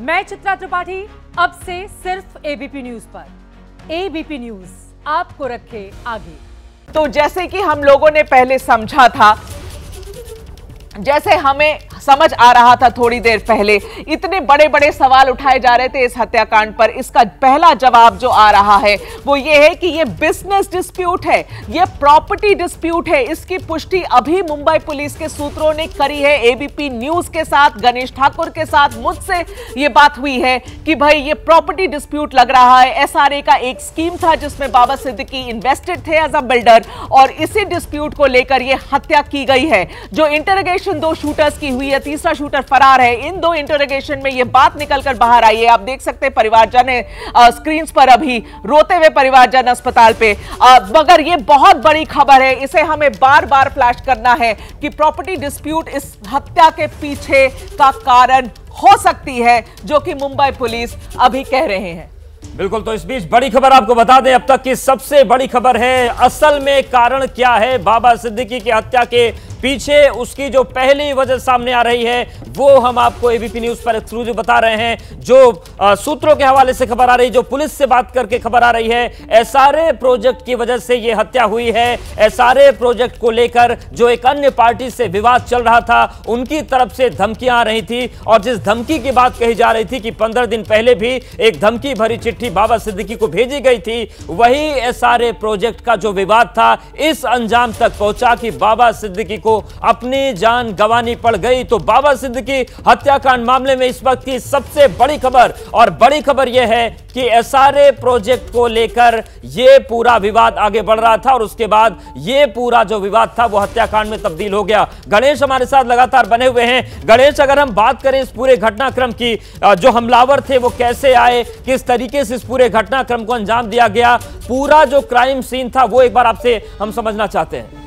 मैं चित्रा त्रिपाठी, अब से सिर्फ एबीपी न्यूज पर। एबीपी न्यूज आपको रखे आगे। तो जैसे कि हम लोगों ने पहले समझा था, जैसे हमें समझ आ रहा था थोड़ी देर पहले, इतने बड़े बड़े सवाल उठाए जा रहे थे इस हत्याकांड पर। इसका पहला जवाब जो आ रहा है वो ये है कि ये बिजनेस डिस्प्यूट है, ये प्रॉपर्टी डिस्प्यूट है। इसकी पुष्टि अभी मुंबई पुलिस के सूत्रों ने करी है। एबीपी न्यूज के साथ, गणेश ठाकुर के साथ मुझसे ये बात हुई है कि भाई ये प्रॉपर्टी डिस्प्यूट लग रहा है। एसआरए का एक स्कीम था जिसमें बाबा सिद्दीकी इन्वेस्टेड थे एज अ बिल्डर, और इसी डिस्प्यूट को लेकर ये हत्या की गई है। जो इंटरोगेशन दो शूटर्स की हुई है, तीसरा शूटर फरार है। इन दो इंटरोगेशन में ये बात निकलकर बाहर आई है। आप देख सकते हैं परिवारजन है स्क्रीन पर, अभी रोते हुए परिवारजन अस्पताल पे। मगर ये बहुत बड़ी खबर है, इसे हमें बार बार फ्लैश करना है कि प्रॉपर्टी डिस्प्यूट इस हत्या के पीछे का कारण हो सकती है, जो कि मुंबई पुलिस अभी कह रहे हैं। बिल्कुल। तो इस बीच बड़ी खबर आपको बता दें, अब तक की सबसे बड़ी खबर है, असल में कारण क्या है बाबा सिद्दीकी की हत्या के पीछे। उसकी जो पहली वजह सामने आ रही है वो हम आपको एबीपी न्यूज पर एक्सक्लूसिव बता रहे हैं। जो सूत्रों के हवाले से खबर आ रही है, जो पुलिस से बात करके खबर आ रही है, एसआरए प्रोजेक्ट की वजह से यह हत्या हुई है। एसआरए प्रोजेक्ट को लेकर जो एक अन्य पार्टी से विवाद चल रहा था, उनकी तरफ से धमकियां आ रही थी, और जिस धमकी की बात कही जा रही थी कि 15 दिन पहले भी एक धमकी भरी चिट्ठी बाबा सिद्दीकी को भेजी गई थी, वही एसआरए प्रोजेक्ट का जो विवाद था इस अंजाम तक पहुंचा कि बाबा सिद्दीकी को अपनी जान गंवानी पड़ गई। तो बाबा सिद्दीकी हत्याकांड मामले में इस वक्त की सबसे बड़ी खबर, और बड़ी खबर यह है कि एसआरए प्रोजेक्ट को लेकर यह पूरा विवाद आगे बढ़ रहा था, और उसके बाद यह पूरा जो विवाद था वो हत्याकांड में तब्दील हो गया। गणेश हमारे साथ लगातार बने हुए हैं। गणेश, अगर हम बात करें इस पूरे घटनाक्रम की, जो हमलावर थे वो कैसे आए, किस तरीके से इस पूरे घटनाक्रम को अंजाम दिया गया, पूरा जो क्राइम सीन था वो एक बार आपसे हम समझना चाहते हैं।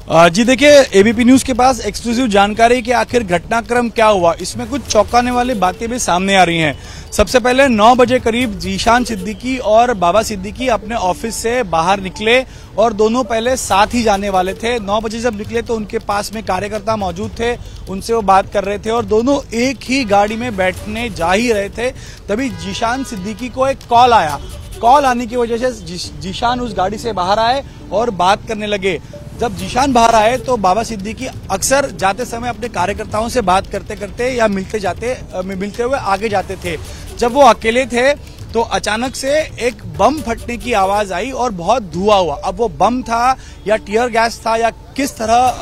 जी देखिए, एबीपी न्यूज के पास एक्सक्लूसिव जानकारी कि आखिर घटनाक्रम क्या हुआ। इसमें कुछ चौंकाने वाली बातें भी सामने आ रही हैं। सबसे पहले 9 बजे करीब जीशान सिद्दीकी और बाबा सिद्दीकी अपने ऑफिस से बाहर निकले, और दोनों पहले साथ ही जाने वाले थे। 9 बजे जब निकले तो उनके पास में कार्यकर्ता मौजूद थे, उनसे वो बात कर रहे थे, और दोनों एक ही गाड़ी में बैठने जा ही रहे थे। तभी जीशान सिद्दीकी को एक कॉल आया। कॉल आने की वजह से जीशान उस गाड़ी से बाहर आए और बात करने लगे। जब जीशान बाहर आए तो बाबा सिद्दीकी अक्सर जाते समय अपने कार्यकर्ताओं से बात करते करते या मिलते हुए आगे जाते थे। जब वो अकेले थे तो अचानक से एक बम फटने की आवाज आई और बहुत धुआं हुआ। अब वो बम था या टीयर गैस था या किस तरह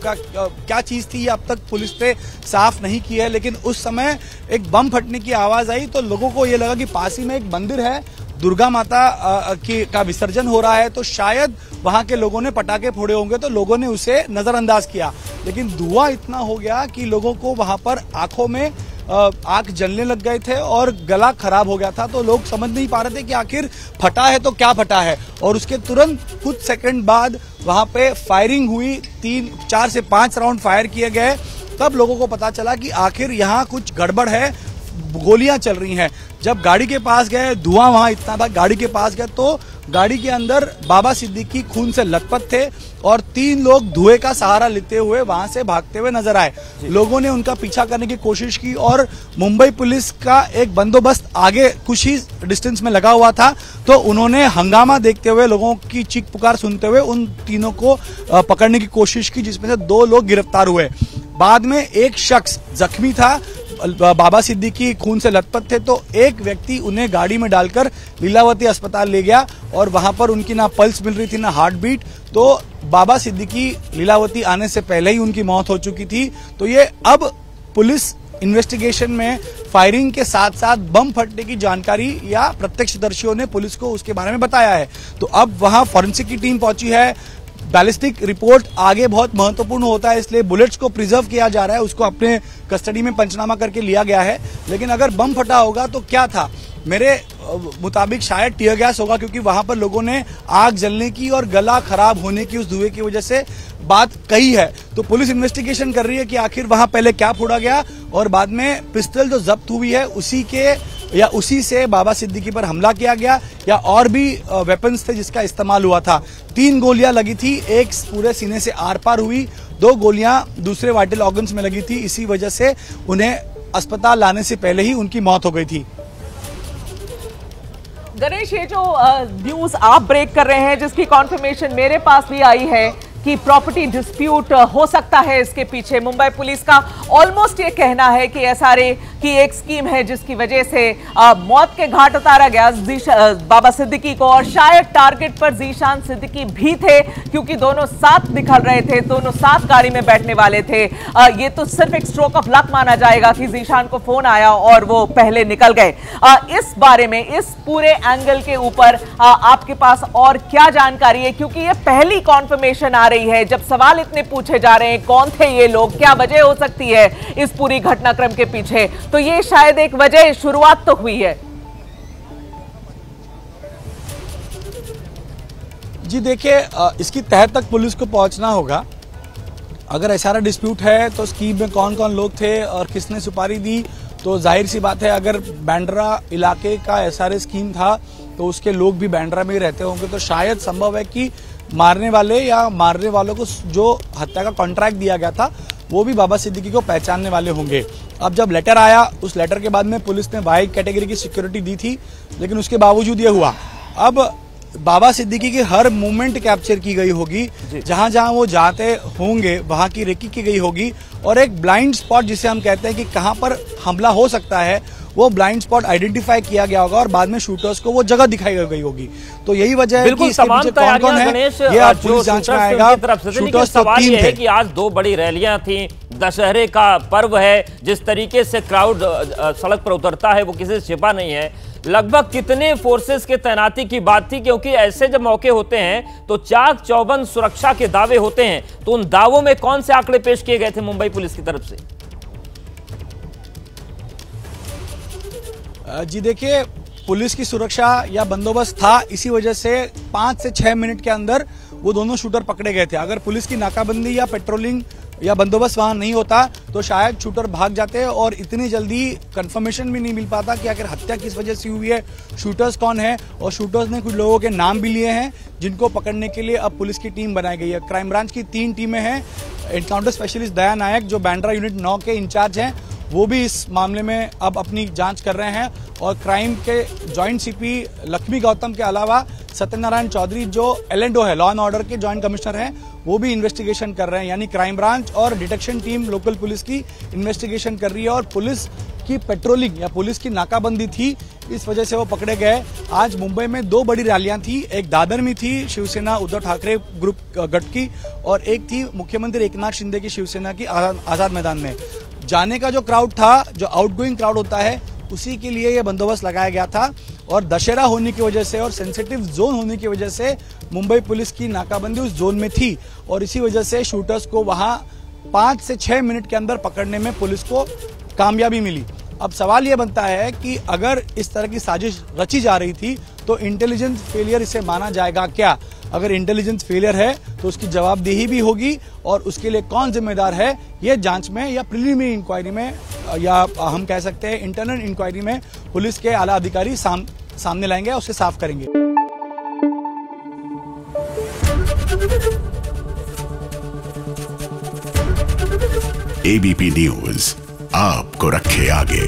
क्या चीज थी, ये अब तक पुलिस ने साफ नहीं की है, लेकिन उस समय एक बम फटने की आवाज आई तो लोगों को ये लगा कि पास ही में एक मंदिर है, दुर्गा माता का विसर्जन हो रहा है, तो शायद वहां के लोगों ने पटाखे फोड़े होंगे, तो लोगों ने उसे नजरअंदाज किया। लेकिन धुआं इतना हो गया कि लोगों को वहां पर आंखों में आंख जलने लग गए थे और गला खराब हो गया था। तो लोग समझ नहीं पा रहे थे कि आखिर फटा है तो क्या फटा है। और उसके तुरंत कुछ सेकंड बाद वहां पे फायरिंग हुई, 4 से 5 राउंड फायर किए गए। तब लोगों को पता चला कि आखिर यहाँ कुछ गड़बड़ है, गोलियां चल रही हैं। जब गाड़ी के पास गए, धुआं वहां इतना था, गाड़ी के पास गए तो गाड़ी के अंदर बाबा सिद्दीकी खून से लथपथ थे, और 3 लोग धुएं का सहारा लेते हुए वहां से भागते हुए नजर आए। लोगों ने उनका पीछा करने की कोशिश की, और मुंबई पुलिस का एक बंदोबस्त आगे कुछ ही डिस्टेंस में लगा हुआ था, तो उन्होंने हंगामा देखते हुए, लोगों की चीख पुकार सुनते हुए उन तीनों को पकड़ने की कोशिश की, जिसमें से 2 लोग गिरफ्तार हुए। बाद में एक शख्स जख्मी था, बाबा सिद्दीकी खून से लथपथ थे, तो एक व्यक्ति उन्हें गाड़ी में डालकर लीलावती अस्पताल ले गया, और वहां पर उनकी ना पल्स मिल रही थी ना हार्ट बीट। तो बाबा सिद्दीकी लीलावती आने से पहले ही उनकी मौत हो चुकी थी। तो ये अब पुलिस इन्वेस्टिगेशन में फायरिंग के साथ साथ बम फटने की जानकारी या प्रत्यक्षदर्शियों ने पुलिस को उसके बारे में बताया है। तो अब वहां फॉरेंसिक की टीम पहुंची है। बैलिस्टिक रिपोर्ट आगे बहुत महत्वपूर्ण होता है, इसलिए बुलेट्स को प्रिजर्व किया जा रहा है, उसको अपने कस्टडी में पंचनामा करके लिया गया है। लेकिन अगर बम फटा होगा तो क्या था, मेरे मुताबिक शायद टीयर गैस होगा, क्योंकि वहां पर लोगों ने आग जलने की और गला खराब होने की उस धुएं की वजह से बात कही है। तो पुलिस इन्वेस्टिगेशन कर रही है कि आखिर वहां पहले क्या फोड़ा गया, और बाद में पिस्टल जो जब्त हुई है उसी से बाबा सिद्दीकी पर हमला किया गया, या और भी वेपन्स थे जिसका इस्तेमाल हुआ था। 3 गोलियां लगी थी, एक पूरे सीने से आर पार हुई, 2 गोलियां दूसरे वाइटल ऑर्गन्स में लगी थी। इसी वजह से उन्हें अस्पताल लाने से पहले ही उनकी मौत हो गई थी। गणेश, ये जो न्यूज आप ब्रेक कर रहे हैं, जिसकी कॉन्फर्मेशन मेरे पास भी आई है कि प्रॉपर्टी डिस्प्यूट हो सकता है इसके पीछे, मुंबई पुलिस का ऑलमोस्ट ये कहना है कि एसआरए की एक स्कीम है जिसकी वजह से मौत के घाट उतारा गया बाबा सिद्दीकी को, और शायद टारगेट पर जीशान सिद्दीकी भी थे क्योंकि दोनों साथ निकल रहे थे, दोनों साथ गाड़ी में बैठने वाले थे। ये तो सिर्फ एक स्ट्रोक ऑफ लक माना जाएगा कि जीशान को फोन आया और वो पहले निकल गए। इस बारे में, इस पूरे एंगल के ऊपर आपके पास और क्या जानकारी है, क्योंकि ये पहली कॉन्फर्मेशन आ रही है। जब सवाल इतने पूछे जा रहे हैं, कौन थे ये लोग, क्या वजह हो सकती है इस पूरी घटनाक्रम के पीछे, तो ये शायद एक वजह, शुरुआत तो हुई है। जी देखिए, इसकी तह तक पुलिस को पहुंचना होगा। अगर एसआरए डिस्प्यूट है तो स्कीम में कौन कौन लोग थे और किसने सुपारी दी, तो जाहिर सी बात है अगर बांद्रा इलाके का एसआरए स्कीम था तो उसके लोग भी बांद्रा में ही रहते होंगे, तो शायद संभव है कि मारने वाले या मारने वालों को जो हत्या का कॉन्ट्रैक्ट दिया गया था वो भी बाबा सिद्दीकी को पहचानने वाले होंगे। अब जब लेटर आया, उस लेटर के बाद में पुलिस ने वाई कैटेगरी की सिक्योरिटी दी थी, लेकिन उसके बावजूद ये हुआ। अब बाबा सिद्दीकी की हर मूवमेंट कैप्चर की गई होगी, जहां जहां वो जाते होंगे वहां की रेकी की गई होगी, और एक ब्लाइंड स्पॉट जिसे हम कहते हैं कि कहां पर हमला हो सकता है, वो ब्लाइंड स्पॉट आइडेंटिफाई किया गया होगा और बाद में शूटर्स को वो जगह दिखाई गई होगी। तो यही वजह है कि इसके पीछे कौन कौन है ये आज पुलिस जांच में आएगा। शूटर्स तो 3 थे कि आज 2 बड़ी रैलियां थी, दशहरे का पर्व है, जिस तरीके से क्राउड सड़क पर उतरता है वो किसी से छिपा नहीं है। लगभग कितने फोर्सेस के तैनाती की बात थी, क्योंकि ऐसे जब मौके होते हैं तो चाक चौबंद सुरक्षा के दावे होते हैं, तो उन दावों में कौन से आंकड़े पेश किए गए थे मुंबई पुलिस की तरफ से? जी देखिए, पुलिस की सुरक्षा या बंदोबस्त था, इसी वजह से 5 से 6 मिनट के अंदर वो दोनों शूटर पकड़े गए थे। अगर पुलिस की नाकाबंदी या पेट्रोलिंग या बंदोबस्त वहां नहीं होता तो शायद शूटर भाग जाते और इतनी जल्दी कंफर्मेशन भी नहीं मिल पाता कि आखिर हत्या किस वजह से हुई है, शूटर्स कौन है। और शूटर्स ने कुछ लोगों के नाम भी लिए हैं जिनको पकड़ने के लिए अब पुलिस की टीम बनाई गई है। क्राइम ब्रांच की 3 टीमें हैं। एनकाउंटर स्पेशलिस्ट दया नायक जो बांद्रा यूनिट 9 के इंचार्ज हैं, वो भी इस मामले में अब अपनी जांच कर रहे हैं, और क्राइम के जॉइंट सीपी लक्ष्मी गौतम के अलावा सत्यनारायण चौधरी जो एल&ओ है, लॉ एंड ऑर्डर के जॉइंट कमिश्नर हैं, वो भी इन्वेस्टिगेशन कर रहे हैं। यानी क्राइम ब्रांच और डिटेक्शन टीम लोकल पुलिस की इन्वेस्टिगेशन कर रही है, और पुलिस की पेट्रोलिंग या पुलिस की नाकाबंदी थी, इस वजह से वो पकड़े गए। आज मुंबई में 2 बड़ी रैलियां थी, एक दादर में थी शिवसेना उद्धव ठाकरे ग्रुप गठ की, और एक थी मुख्यमंत्री एकनाथ शिंदे की शिवसेना की आजाद मैदान में। जाने का जो क्राउड था, जो आउटगोइंग क्राउड होता है, उसी के लिए यह बंदोबस्त लगाया गया था, और दशहरा होने की वजह से और सेंसिटिव जोन होने की वजह से मुंबई पुलिस की नाकाबंदी उस जोन में थी, और इसी वजह से शूटर्स को वहां 5 से 6 मिनट के अंदर पकड़ने में पुलिस को कामयाबी मिली। अब सवाल यह बनता है कि अगर इस तरह की साजिश रची जा रही थी तो इंटेलिजेंस फेलियर इसे माना जाएगा क्या? अगर इंटेलिजेंस फेलियर है तो उसकी जवाबदेही भी होगी, और उसके लिए कौन जिम्मेदार है ये जांच में या प्रिलिमिनरी इंक्वायरी में, या हम कह सकते हैं इंटरनल इंक्वायरी में पुलिस के आला अधिकारी सामने लाएंगे, उसे साफ करेंगे। एबीपी न्यूज आपको रखे आगे।